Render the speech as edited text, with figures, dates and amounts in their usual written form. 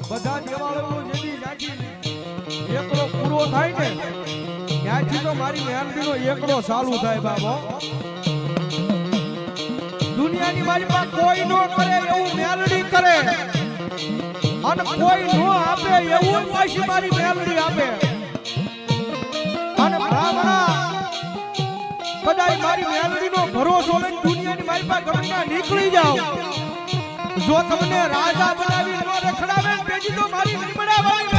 બધા દેવાળોનું જેથી જ્યાંથી એકડો પૂરો થાય ને ત્યાંથી તો મારી મહેનતીનો એકડો ચાલુ થાય બાબો. દુનિયાની મારી પાસે કોઈ નો કરે એવું મેલડી કરે અને કોઈ નો આપે એવું પાછી મારી મેલડી આપે. અને બ્રાહ્મણા કદાચ મારી મેલડીનો ભરોસો લઈને દુનિયાની મારી પાસે ગમે નીકળી જાવ, જો તમને રાજા બનાવી નો રખડાવે તેથી તો મારી નિમડા વાળી